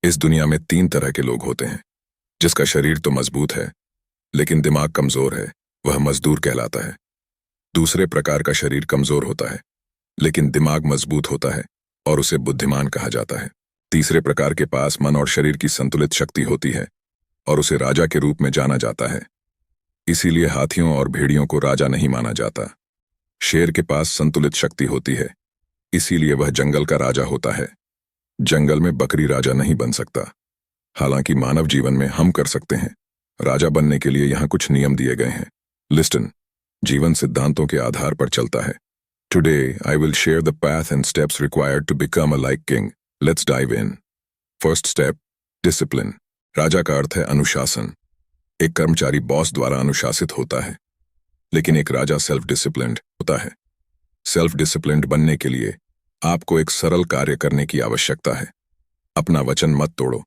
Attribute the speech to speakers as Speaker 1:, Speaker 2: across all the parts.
Speaker 1: इस दुनिया में 3 तरह के लोग होते हैं। जिसका शरीर तो मजबूत है लेकिन दिमाग कमजोर है, वह मजदूर कहलाता है। दूसरे प्रकार का शरीर कमजोर होता है लेकिन दिमाग मजबूत होता है और उसे बुद्धिमान कहा जाता है। तीसरे प्रकार के पास मन और शरीर की संतुलित शक्ति होती है और उसे राजा के रूप में जाना जाता है। इसीलिए हाथियों और भेड़ियों को राजा नहीं माना जाता। शेर के पास संतुलित शक्ति होती है, इसीलिए वह जंगल का राजा होता है। जंगल में बकरी राजा नहीं बन सकता। हालांकि मानव जीवन में हम कर सकते हैं। राजा बनने के लिए यहाँ कुछ नियम दिए गए हैं। लिस्टन, जीवन सिद्धांतों के आधार पर चलता है। Today I will share the path and steps required to become a like king. Let's dive in. First step, discipline. राजा का अर्थ है अनुशासन। एक कर्मचारी बॉस द्वारा अनुशासित होता है, लेकिन एक राजा सेल्फ डिसिप्लिन्ड होता है। सेल्फ डिसिप्लिन्ड बनने के लिए आपको एक सरल कार्य करने की आवश्यकता है। अपना वचन मत तोड़ो।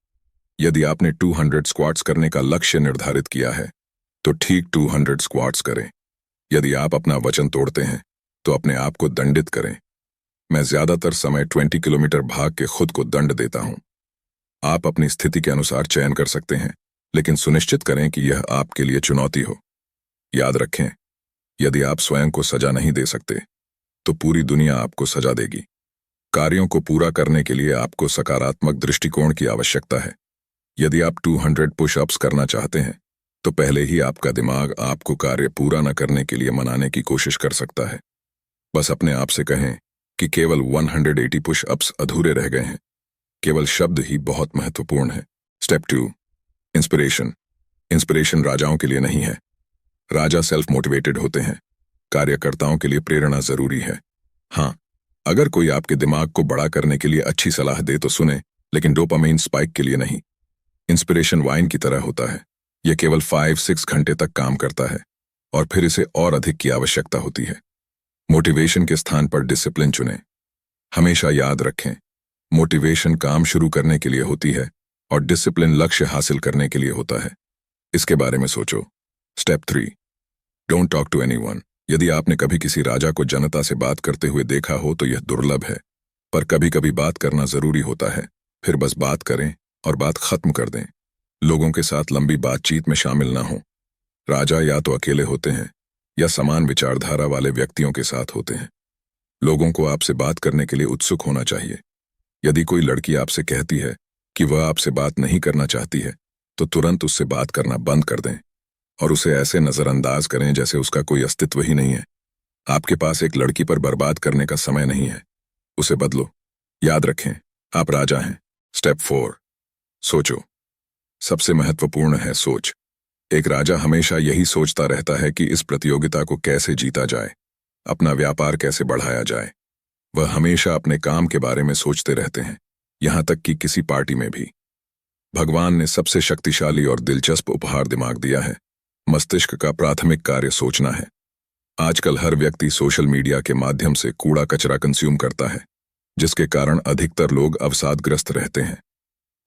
Speaker 1: यदि आपने 200 स्क्वाट्स करने का लक्ष्य निर्धारित किया है तो ठीक 200 स्क्वाट्स करें। यदि आप अपना वचन तोड़ते हैं तो अपने आप को दंडित करें। मैं ज्यादातर समय 20 किलोमीटर भाग के खुद को दंड देता हूं। आप अपनी स्थिति के अनुसार चयन कर सकते हैं, लेकिन सुनिश्चित करें कि यह आपके लिए चुनौती हो। याद रखें, यदि आप स्वयं को सजा नहीं दे सकते तो पूरी दुनिया आपको सजा देगी। कार्यों को पूरा करने के लिए आपको सकारात्मक दृष्टिकोण की आवश्यकता है। यदि आप 200 पुशअप्स करना चाहते हैं तो पहले ही आपका दिमाग आपको कार्य पूरा न करने के लिए मनाने की कोशिश कर सकता है। बस अपने आप से कहें कि केवल 180 पुशअप्स अधूरे रह गए हैं। केवल शब्द ही बहुत महत्वपूर्ण है। Step 2, inspiration. इंस्पिरेशन राजाओं के लिए नहीं है। राजा सेल्फ मोटिवेटेड होते हैं। कार्यकर्ताओं के लिए प्रेरणा जरूरी है। हाँ, अगर कोई आपके दिमाग को बड़ा करने के लिए अच्छी सलाह दे तो सुने, लेकिन डोपामाइन स्पाइक के लिए नहीं। इंस्पिरेशन वाइन की तरह होता है। यह केवल 5-6 घंटे तक काम करता है और फिर इसे और अधिक की आवश्यकता होती है। मोटिवेशन के स्थान पर डिसिप्लिन चुनें। हमेशा याद रखें, मोटिवेशन काम शुरू करने के लिए होती है और डिसिप्लिन लक्ष्य हासिल करने के लिए होता है। इसके बारे में सोचो। Step 3, don't talk to anyone. यदि आपने कभी किसी राजा को जनता से बात करते हुए देखा हो तो यह दुर्लभ है, पर कभी कभी बात करना जरूरी होता है। फिर बस बात करें और बात खत्म कर दें। लोगों के साथ लंबी बातचीत में शामिल ना हो। राजा या तो अकेले होते हैं या समान विचारधारा वाले व्यक्तियों के साथ होते हैं। लोगों को आपसे बात करने के लिए उत्सुक होना चाहिए। यदि कोई लड़की आपसे कहती है कि वह आपसे बात नहीं करना चाहती है तो तुरंत उससे बात करना बंद कर दें और उसे ऐसे नजरअंदाज करें जैसे उसका कोई अस्तित्व ही नहीं है। आपके पास एक लड़की पर बर्बाद करने का समय नहीं है। उसे बदलो। याद रखें, आप राजा हैं। स्टेप 4, सोचो। सबसे महत्वपूर्ण है सोच। एक राजा हमेशा यही सोचता रहता है कि इस प्रतियोगिता को कैसे जीता जाए, अपना व्यापार कैसे बढ़ाया जाए। वह हमेशा अपने काम के बारे में सोचते रहते हैं, यहां तक कि किसी पार्टी में भी। भगवान ने सबसे शक्तिशाली और दिलचस्प उपहार दिमाग दिया है। मस्तिष्क का प्राथमिक कार्य सोचना है। आजकल हर व्यक्ति सोशल मीडिया के माध्यम से कूड़ा कचरा कंज्यूम करता है, जिसके कारण अधिकतर लोग अवसादग्रस्त रहते हैं।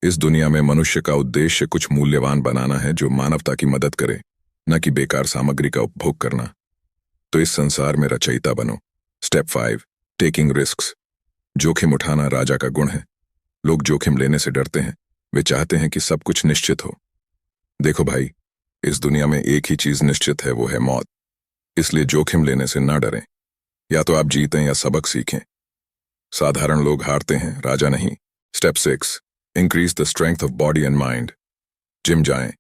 Speaker 1: इस दुनिया में मनुष्य का उद्देश्य कुछ मूल्यवान बनाना है जो मानवता की मदद करे, न कि बेकार सामग्री का उपभोग करना। तो इस संसार में रचयिता बनो। Step 5, taking risks. जोखिम उठाना राजा का गुण है। लोग जोखिम लेने से डरते हैं। वे चाहते हैं कि सब कुछ निश्चित हो। देखो भाई, इस दुनिया में एक ही चीज निश्चित है, वो है मौत। इसलिए जोखिम लेने से ना डरें। या तो आप जीतें या सबक सीखें। साधारण लोग हारते हैं, राजा नहीं। Step 6, increase the strength of body and mind. Gym जाएं,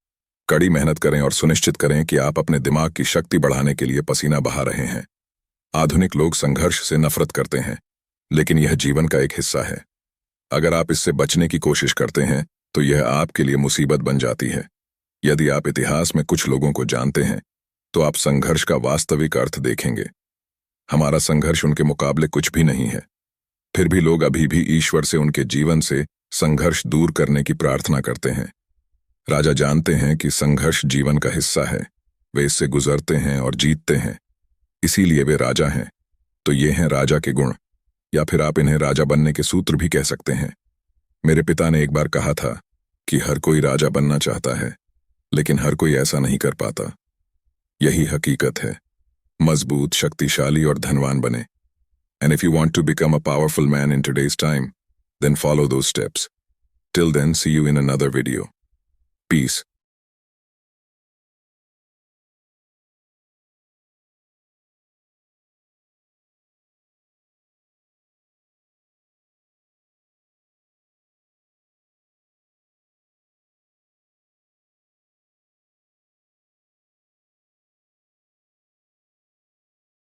Speaker 1: कड़ी मेहनत करें और सुनिश्चित करें कि आप अपने दिमाग की शक्ति बढ़ाने के लिए पसीना बहा रहे हैं। आधुनिक लोग संघर्ष से नफरत करते हैं, लेकिन यह जीवन का एक हिस्सा है। अगर आप इससे बचने की कोशिश करते हैं तो यह आपके लिए मुसीबत बन जाती है। यदि आप इतिहास में कुछ लोगों को जानते हैं तो आप संघर्ष का वास्तविक अर्थ देखेंगे। हमारा संघर्ष उनके मुकाबले कुछ भी नहीं है। फिर भी लोग अभी भी ईश्वर से उनके जीवन से संघर्ष दूर करने की प्रार्थना करते हैं। राजा जानते हैं कि संघर्ष जीवन का हिस्सा है। वे इससे गुजरते हैं और जीतते हैं, इसीलिए वे राजा हैं। तो ये हैं राजा के गुण, या फिर आप इन्हें राजा बनने के सूत्र भी कह सकते हैं। मेरे पिता ने एक बार कहा था कि हर कोई राजा बनना चाहता है, लेकिन हर कोई ऐसा नहीं कर पाता। यही हकीकत है। मजबूत, शक्तिशाली और धनवान बने। And if you want to become a powerful man in today's time, then follow those steps. Till then, see you in another video. Peace.